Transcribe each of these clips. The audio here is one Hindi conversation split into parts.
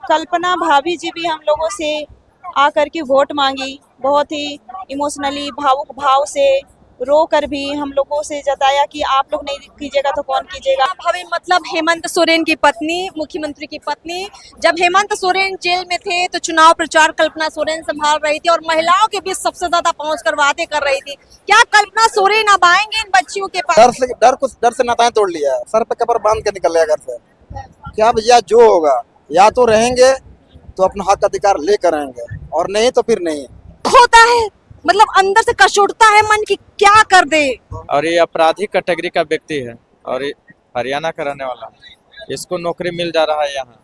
कल्पना भाभी जी भी हम लोगों से आकर के वोट मांगी, बहुत ही इमोशनली भावुक भाव से रो कर भी हम लोगों से जताया कि आप लोग नहीं कीजिएगा तो कौन कीजिएगा। भाभी मतलब हेमंत सोरेन की पत्नी, मुख्यमंत्री की पत्नी, जब हेमंत सोरेन जेल में थे तो चुनाव प्रचार कल्पना सोरेन संभाल रही थी और महिलाओं के बीच सबसे ज्यादा पहुंचकर वादे कर रही थी। क्या कल्पना सोरेन अब आएंगे इन बच्चियों के पास? डर से नाताएं तोड़ लिया है, सर पे कबर बांध के निकल गया घर से। क्या भैया जो होगा, या तो रहेंगे तो अपना हक अधिकार लेकर आएंगे और नहीं तो फिर नहीं। होता है मतलब अंदर से कश उठता है मन की क्या कर दे। और ये आपराधिक कैटेगरी का व्यक्ति है और ये हरियाणा का रहने वाला है। इसको नौकरी मिल जा रहा है यहाँ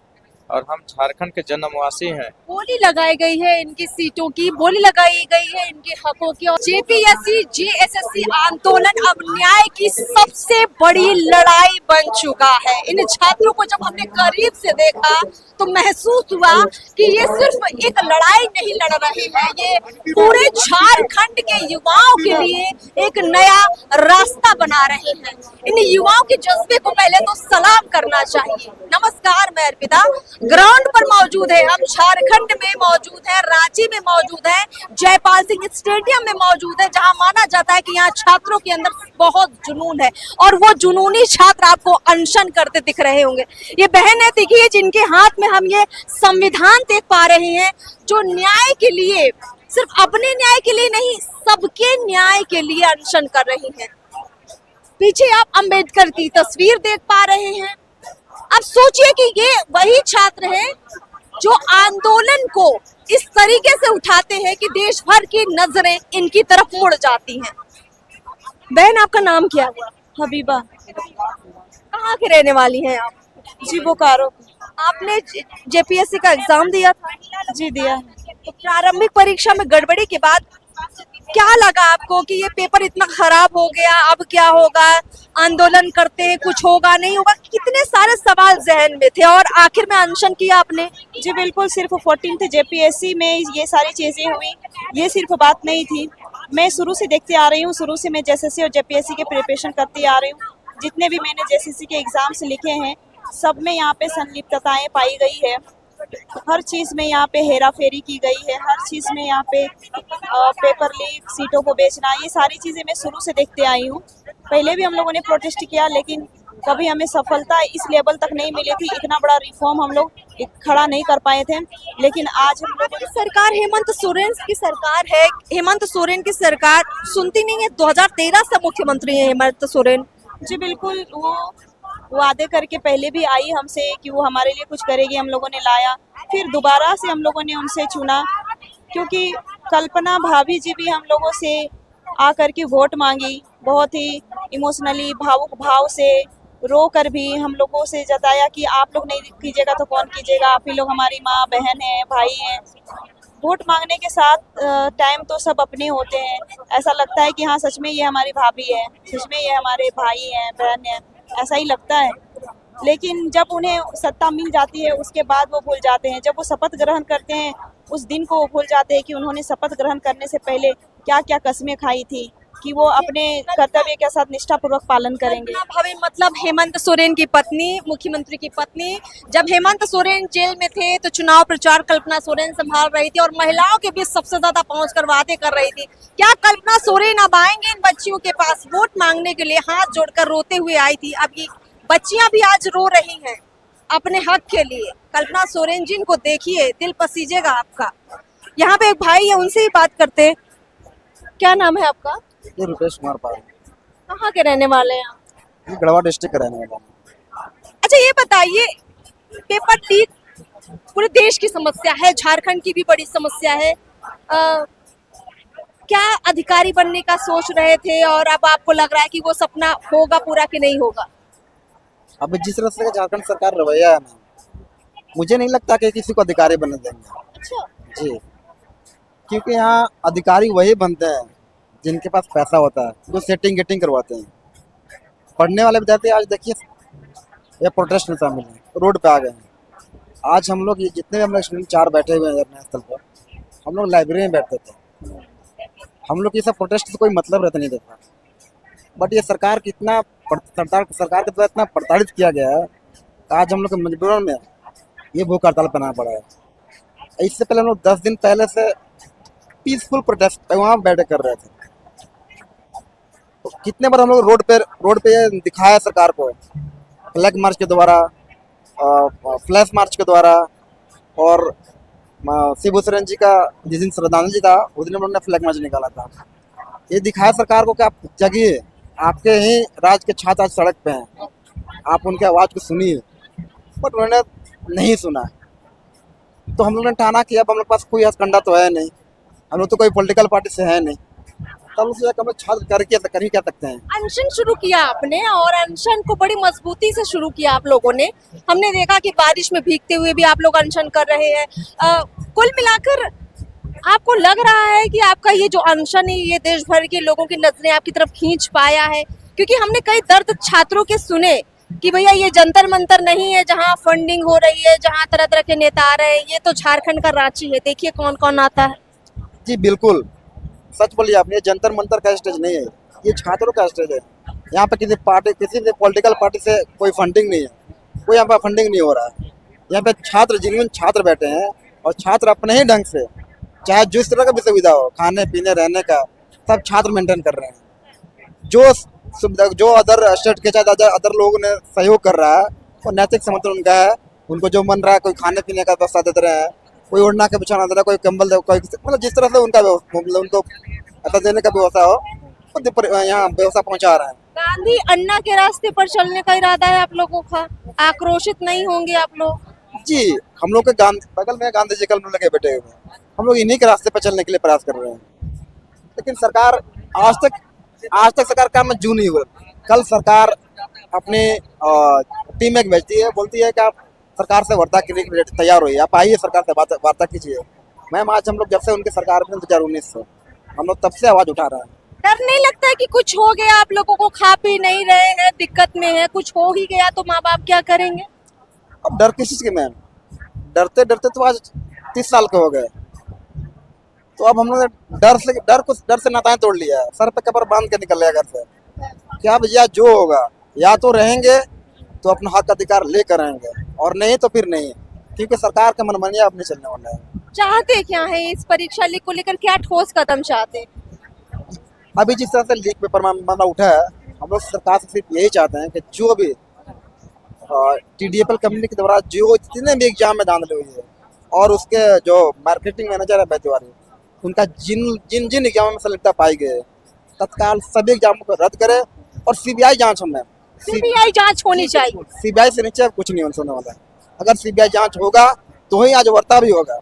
और हम झारखंड के जन्मवासी हैं। बोली लगाई गई है इनकी सीटों की, बोली लगाई गई है इनके हकों की। और जेपीएससी जेएसएससी आंदोलन अब न्याय की सबसे बड़ी लड़ाई बन चुका है। इन छात्रों को जब हमने करीब से देखा तो महसूस हुआ कि ये सिर्फ एक लड़ाई नहीं लड़ रहे हैं, ये पूरे झारखंड के युवाओं के लिए एक नया रास्ता बना रहे हैं। इन युवाओं के जज्बे को पहले तो सलाम करना चाहिए। नमस्कार, मैं अर्पिता ग्राउंड पर मौजूद है। हम झारखंड में मौजूद है, रांची में मौजूद है, जयपाल सिंह स्टेडियम में मौजूद है, जहां माना जाता है कि यहाँ छात्रों के अंदर बहुत जुनून है और वो जुनूनी छात्र आपको अनशन करते दिख रहे होंगे। ये बहन है, देखिए, जिनके हाथ में हम ये संविधान देख पा रहे हैं, जो न्याय के लिए, सिर्फ अपने न्याय के लिए नहीं, सबके न्याय के लिए अनशन कर रही हैं। पीछे आप अंबेडकर की तस्वीर देख पा रहे हैं। अब सोचिए कि ये वही छात्र हैं जो आंदोलन को इस तरीके से उठाते हैं कि देश भर की नजरें इनकी तरफ मुड़ जाती हैं। बहन, आपका नाम क्या हुआ? हबीबा। कहाँ के रहने वाली हैं आप? जी बोकारो। आपने जेपीएससी का एग्जाम दिया था? जी दिया। तो प्रारंभिक परीक्षा में गड़बड़ी के बाद क्या लगा आपको कि ये पेपर इतना खराब हो गया, अब क्या होगा, आंदोलन करते हैं, कुछ होगा नहीं होगा, कितने सारे सवाल जहन में थे और आखिर में अनशन किया आपने? जी बिल्कुल, सिर्फ 14th जेपीएससी में ये सारी चीजें हुई, ये सिर्फ बात नहीं थी। मैं शुरू से देखते आ रही हूँ, शुरू से मैं जेएसएससी और जेपीएससी के प्रिपरेशन करती आ रही हूँ। जितने भी मैंने जेएसएससी के एग्जाम्स लिखे हैं, सब में यहाँ पे संलिप्तताएं पाई गई है। हर चीज़ में यहाँ पे हेरा फेरी की गई है, हर चीज़ में यहाँ पे पेपर लीक, सीटों को बेचना, ये सारी चीज़ें मैं शुरू से देखते आई हूँ। पहले भी हम लोगों ने प्रोटेस्ट किया, लेकिन कभी हमें सफलता इस लेवल तक नहीं मिली थी। इतना बड़ा रिफॉर्म हम लोग खड़ा नहीं कर पाए थे, लेकिन आज हम लोगों की सरकार हेमंत सोरेन की सरकार है। हेमंत सोरेन की सरकार सुनती नहीं है। 2013 से मुख्यमंत्री है हेमंत सोरेन। जी बिल्कुल, वो वादे करके पहले भी आई हमसे कि वो हमारे लिए कुछ करेगी, हम लोगों ने लाया, फिर दोबारा से हम लोगों ने उनसे चुना, क्योंकि कल्पना भाभी जी भी हम लोगों से आकर के वोट मांगी, बहुत ही इमोशनली भावुक भाव से रो कर भी हम लोगों से जताया कि आप लोग नहीं कीजिएगा तो कौन कीजिएगा, आप ही लोग हमारी माँ बहन हैं, भाई हैं। वोट मांगने के साथ टाइम तो सब अपने होते हैं, ऐसा लगता है कि हाँ सच में ये हमारी भाभी है, सच में ये हमारे भाई हैं, बहन हैं, ऐसा ही लगता है। लेकिन जब उन्हें सत्ता मिल जाती है उसके बाद वो भूल जाते हैं। जब वो शपथ ग्रहण करते हैं उस दिन को वो भूल जाते हैं कि उन्होंने शपथ ग्रहण करने से पहले क्या क्या कस्में खाई थी, कि वो अपने कर्तव्य के साथ निष्ठापूर्वक पालन करेंगे। भाभी मतलब हेमंत सोरेन की पत्नी, मुख्यमंत्री की पत्नी, जब हेमंत सोरेन जेल में थे तो चुनाव प्रचार कल्पना सोरेन संभाल रही थी और महिलाओं के बीच सबसे ज्यादा पहुंचकर वादे कर रही थी। क्या कल्पना सोरेन अब आएंगे इन बच्चियों के पास वोट मांगने के लिए? हाथ जोड़कर रोते हुए आई थी, अब ये बच्चियां भी आज रो रही हैं अपने हक के लिए। कल्पना सोरेन जी, इनको देखिए, दिल पसीजेगा आपका। यहाँ पे एक भाई है, उनसे ही बात करते हैं। क्या नाम है आपका? रुपेश कुमार पाल। कहाँ के रहने वाले हैं आप? गढ़वा डिस्ट्रिक्ट का रहने वाला हूं। अच्छा, ये बताइए, पेपर लीक पूरे देश की समस्या है, झारखंड की भी बड़ी समस्या है। क्या अधिकारी बनने का सोच रहे थे और अब आपको लग रहा है कि वो सपना होगा पूरा कि नहीं होगा? अब जिस तरह से झारखंड सरकार रवैया है ना, मुझे नहीं लगता कि किसी को अधिकारी बनने देंगे। अच्छा जी, क्योंकि यहाँ अधिकारी वही बनते हैं जिनके पास पैसा होता है, जो सेटिंग गेटिंग करवाते हैं। पढ़ने वाले विद्यार्थी आज देखिए ये प्रोटेस्ट में शामिल हैं, रोड पे आ गए हैं। आज हम लोग ये जितने भी हम लोग स्टूडेंट 4 बैठे हुए हैं धरना स्थल पर, हम लोग लाइब्रेरी में बैठते थे। हम लोग ये सब प्रोटेस्ट से कोई मतलब रहता नहीं देखा, बट ये सरकार सरकार के द्वारा इतना प्रताड़ित किया गया है, आज हम लोग मजबूरन में ये भूख हड़ताल पर आना पड़ा है। इससे पहले हम लोग 10 दिन पहले से पीसफुल प्रोटेस्ट पे वहाँ बैठे कर रहे थे। तो कितने बार हम लोग रोड पे ये दिखाया सरकार को, फ्लैग मार्च के द्वारा, फ्लैश मार्च के द्वारा, और शिबू सोरेन जी का जिस दिन श्रद्धांजलि था उस दिन हम लोगों ने फ्लैग मार्च निकाला था। ये दिखाया सरकार को कि आप जगिए, आपके ही राज्य के छात्र आज सड़क पे हैं, आप उनके आवाज़ को सुनिए, बट उन्होंने नहीं सुना। तो हम लोग ने ठाना कि अब हम लोग पास कोई हथकंडा तो है नहीं, हम लोग तो कोई पॉलिटिकल पार्टी से है नहीं, तब उससे हम लोग छात्र कर ही क्या सकते हैं। अनशन शुरू किया आपने और अनशन को बड़ी मजबूती से शुरू किया आप लोगों ने। हमने देखा कि बारिश में भीगते हुए भी आप लोग अनशन कर रहे हैं। कुल मिलाकर आपको लग रहा है कि आपका ये जो अनशन है ये देश भर के लोगों की नजरें आपकी तरफ खींच पाया है? क्योंकि हमने कई दर्द छात्रों के सुने कि भैया ये जंतर मंतर नहीं है जहाँ फंडिंग हो रही है, जहाँ तरह तरह के नेता आ रहे हैं, ये तो झारखंड का रांची है, देखिए कौन कौन आता है। जी बिल्कुल सच बोलिए आपने, ये जंतर मंतर का स्टेज नहीं है, ये छात्रों का स्टेज है। यहाँ पे किसी भी पॉलिटिकल पार्टी से कोई फंडिंग नहीं है, कोई यहाँ पे फंडिंग नहीं हो रहा है। यहाँ पे छात्र जेन्युइन छात्र बैठे हैं और छात्र अपने ही ढंग से, चाहे जिस तरह का भी सुविधा हो, खाने पीने रहने का, सब छात्र मेंटेन कर रहे हैं। जो सुविधा जो अदर स्टेट के चाहे अदर लोगों ने सहयोग कर रहा है वो नैतिक समर्थन उनका है। उनको जो मन रहा है, कोई खाने पीने का व्यवस्था देते रहे हैं, कोई ओढ़ना का बिछाना दे रहा है, कोई कंबल दे, कोई मतलब जिस तरह से उनका उनको ऐसा देने का व्यवस्था हो वो यहाँ व्यवस्था पहुँचा रहे हैं। गांधी अन्ना के रास्ते पर चलने का इरादा है आप लोगों का? आक्रोशित नहीं होंगे आप लोग? जी हम लोग के बगल में गांधी जी कल लगे बैठे हुए हैं, हम लोग इन्हीं के रास्ते पर चलने के लिए प्रयास कर रहे हैं। लेकिन सरकार आज तक सरकार काम में जू नहीं हुआ। कल सरकार अपनी टीम एक भेजती है, बोलती है कि आप सरकार से वार्ता के लिए तैयार होइए, आप आइए सरकार से वार्ता कीजिए। मैम आज हम लोग जब से उनकी सरकार में 2019 से हम लोग तब से आवाज उठा रहे हैं। डर नहीं लगता है कि कुछ हो गया, आप लोगों को खा पी नहीं रहे हैं, दिक्कत में है, कुछ हो ही गया तो माँ बाप क्या करेंगे? अब डर किस चीज के मैम, डरते डरते तो आज 30 साल के हो गए। तो अब हम लोग ने डर से नाताएं तोड़ लिया है, सर पे कबर बांध के निकल गया घर से कि अब या जो होगा, या तो रहेंगे तो अपना हक अधिकार लेकर रहेंगे और नहीं तो फिर नहीं, क्योंकि सरकार का मनमानिया अब नहीं चलने वाला है। चाहते क्या है इस परीक्षा लीक को लेकर, क्या ठोस कदम चाहते हैं? अभी जिस तरह से लीक पेपर मामला उठा है, हम लोग सरकार से सिर्फ यही चाहते हैं कि जो भी TDFL कंपनी के द्वारा जो जितने भी एग्जाम में धांधली हुई है और उसके जो मार्केटिंग मैनेजर है बैतवारी, उनका जिन एग्जामों में सफलता पाई गई है, तत्काल सभी एग्जामों को रद्द करे और CBI जांच हमें सीबीआई जांच होनी चाहिए। CBI से नीचे कुछ नहीं होने वाला है। अगर CBI जांच होगा तो ही आज वार्ता भी होगा,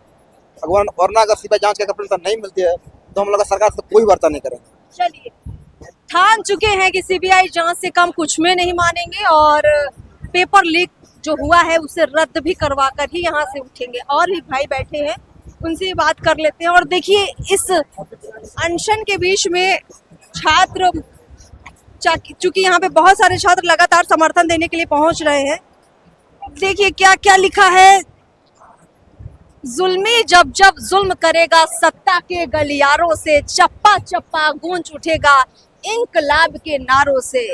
वरना अगर CBI जांच की परमिशन नहीं मिलती है तो हम लोग सरकार से कोई वार्ता नहीं करेंगे। चलिए, ठान चुके हैं कि सीबीआई जांच से कम कुछ में नहीं मानेंगे और पेपर लीक जो हुआ है उसे रद्द भी करवा कर ही यहाँ से उठेंगे। और भी भाई बैठे हैं, उनसे बात कर लेते हैं। और देखिए इस अनशन के बीच में छात्र, चूंकि यहाँ पे बहुत सारे छात्र लगातार समर्थन देने के लिए पहुंच रहे हैं, देखिए क्या क्या लिखा है। जुल्मी जब जब जुल्म करेगा सत्ता के गलियारों से, चप्पा चप्पा गूंज उठेगा इंकलाब के नारों से।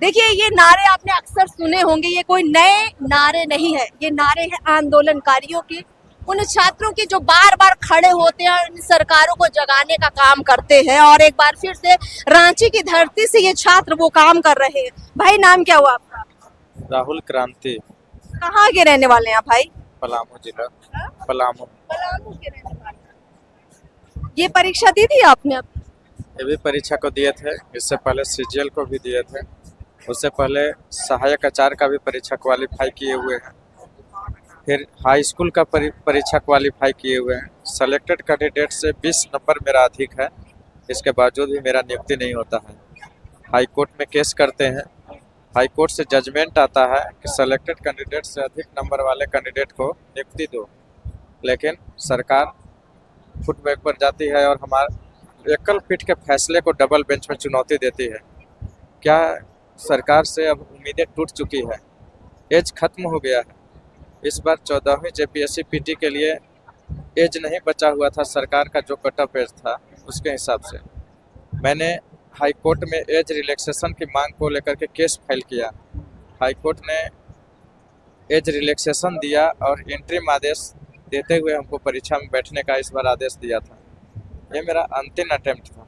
देखिए ये नारे आपने अक्सर सुने होंगे, ये कोई नए नारे नहीं है, ये नारे हैं आंदोलनकारियों के, उन छात्रों के जो बार बार खड़े होते हैं, इन सरकारों को जगाने का काम करते हैं। और एक बार फिर से रांची की धरती से ये छात्र वो काम कर रहे हैं। भाई नाम क्या हुआ आपका? राहुल क्रांति, कहाँ के रहने वाले हैं आप भाई? पलामू जिला, पलामू। पलामू के रहने वाले। ये परीक्षा दी थी आपने? अब ये भी परीक्षा को दिए थे, इससे पहले CGL को भी दिए थे, उससे पहले सहायक आचार्य का भी परीक्षा क्वालिफाई किए हुए हैं, फिर हाई स्कूल का परीक्षा क्वालिफाई किए हुए हैं। सेलेक्टेड कैंडिडेट से 20 नंबर मेरा अधिक है, इसके बावजूद भी मेरा नियुक्ति नहीं होता है। हाई कोर्ट में केस करते हैं, हाई कोर्ट से जजमेंट आता है कि सेलेक्टेड कैंडिडेट से अधिक नंबर वाले कैंडिडेट को नियुक्ति दो, लेकिन सरकार फुटबैक पर जाती है और हमारे एकल पीठ के फैसले को डबल बेंच में चुनौती देती है। क्या सरकार से अब उम्मीदें टूट चुकी है, एज खत्म हो गया है। इस बार 14वीं JPSC PT के लिए एज नहीं बचा हुआ था, सरकार का जो कट ऑफ एज था उसके हिसाब से। मैंने हाई कोर्ट में एज रिलैक्सेशन की मांग को लेकर के केस फाइल किया, हाई कोर्ट ने एज रिलैक्सेशन दिया और इंटरिम आदेश देते हुए हमको परीक्षा में बैठने का इस बार आदेश दिया था। ये मेरा अंतिम अटेम्प्ट था।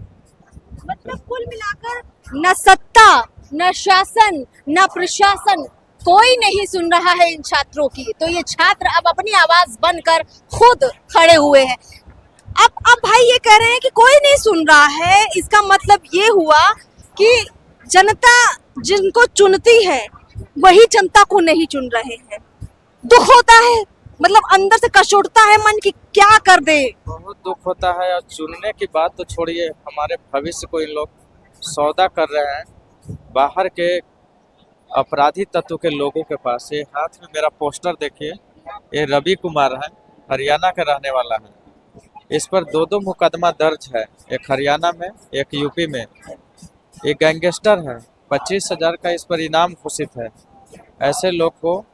मतलब कुल मिलाकर न सत्ता, न शासन, न प्रशासन, कोई नहीं सुन रहा है इन छात्रों की। तो ये छात्र अब अपनी आवाज बनकर खुद खड़े हुए हैं। अब भाई ये कह रहे हैं कि कोई नहीं सुन रहा है, इसका मतलब ये हुआ कि जनता जिनको चुनती है वही जनता को नहीं चुन रहे हैं। दुख होता है, मतलब अंदर से कचोटता है मन की क्या कर दे। बहुत दुख होता है। और चुनने की बात तो छोड़िए, हमारे भविष्य को इन लोग सौदा कर रहे हैं बाहर के अपराधी तत्व के लोगों के पास। ये हाथ में मेरा पोस्टर देखिए, ये रवि कुमार है, हरियाणा का रहने वाला है। इस पर दो मुकदमा दर्ज है, एक हरियाणा में एक यूपी में। एक गैंगस्टर है, 25,000 का इस पर इनाम घोषित है। ऐसे लोग को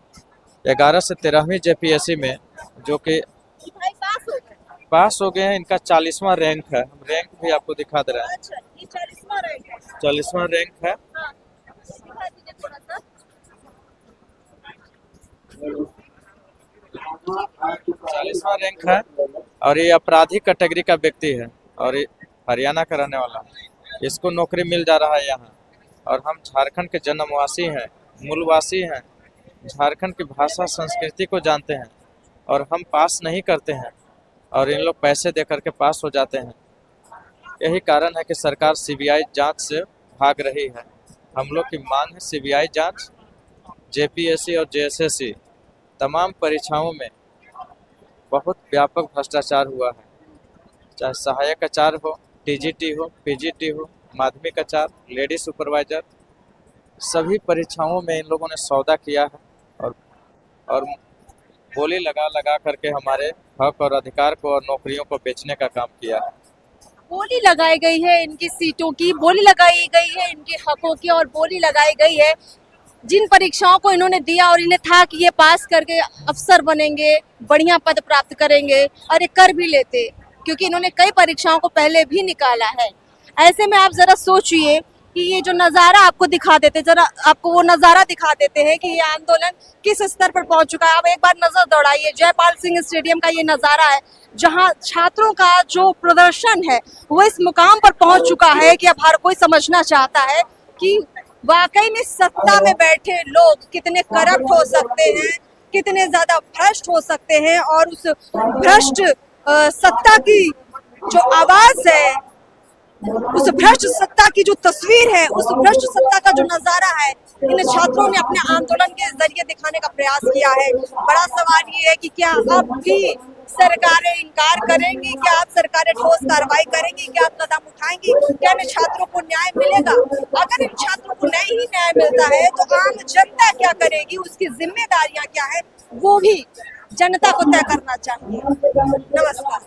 11 से 13वीं जेपीएससी में जो कि पास हो गए हैं, इनका 40वां रैंक है। हम रैंक भी आपको दिखा दे रहे हैं। अच्छा, ये 40वां रैंक है। 40वां रैंक है। हाँ, दिखा दीजिए थोड़ा सा। 40वां रैंक है और ये अपराधी कैटेगरी का व्यक्ति है और ये हरियाणा का रहने वाला है। इसको नौकरी मिल जा रहा है यहाँ। और हम झारखंड के जन्मवासी हैं, मूलवासी हैं, झारखंड की भाषा संस्कृति को जानते हैं और हम पास नहीं करते हैं और इन लोग पैसे दे करके पास हो जाते हैं। यही कारण है कि सरकार सीबीआई जांच से भाग रही है। हम लोग की मांग है सीबीआई जांच। जेपीएससी और जेएसएससी तमाम परीक्षाओं में बहुत व्यापक भ्रष्टाचार हुआ है, चाहे सहायक आचार्य हो, टीजीटी हो, पीजीटी हो, माध्यमिक आचार्य, लेडी सुपरवाइजर, सभी परीक्षाओं में इन लोगों ने सौदा किया है और बोली लगा लगा करके हमारे हक और अधिकार को और नौकरियों को बेचने का काम किया है। बोली लगाई गई है इनकी सीटों की, बोली लगाई गई है इनके हकों की और बोली लगाई गई है जिन परीक्षाओं को इन्होंने दिया और इन्हें था कि ये पास करके अफसर बनेंगे, बढ़िया पद प्राप्त करेंगे, और ये कर भी लेते क्योंकि इन्होंने कई परीक्षाओं को पहले भी निकाला है। ऐसे में आप जरा सोचिए कि ये जो नज़ारा आपको दिखा देते, जरा आपको वो नज़ारा दिखा देते हैं कि ये आंदोलन किस स्तर पर पहुंच चुका है। आप एक बार नजर दौड़ाइए, जयपाल सिंह स्टेडियम का ये नज़ारा है जहां छात्रों का जो प्रदर्शन है वो इस मुकाम पर पहुंच चुका है कि अब हर कोई समझना चाहता है कि वाकई में सत्ता में बैठे लोग कितने करप्ट हो सकते हैं, कितने ज्यादा भ्रष्ट हो सकते हैं, और उस भ्रष्ट सत्ता की जो आवाज है, उस भ्रष्ट सत्ता की जो तस्वीर है, उस भ्रष्ट सत्ता का जो नजारा है, इन छात्रों ने अपने आंदोलन के जरिए दिखाने का प्रयास किया है। बड़ा सवाल ये है कि क्या अब भी सरकारें इनकार करेंगी, क्या आप सरकारें ठोस कार्रवाई करेंगी, क्या आप कदम उठाएंगी, क्या इन छात्रों को न्याय मिलेगा? अगर इन छात्रों को नहीं ही न्याय मिलता है तो आम जनता क्या करेगी, उसकी जिम्मेदारियां क्या है, वो भी जनता को तय करना चाहिए। नमस्कार।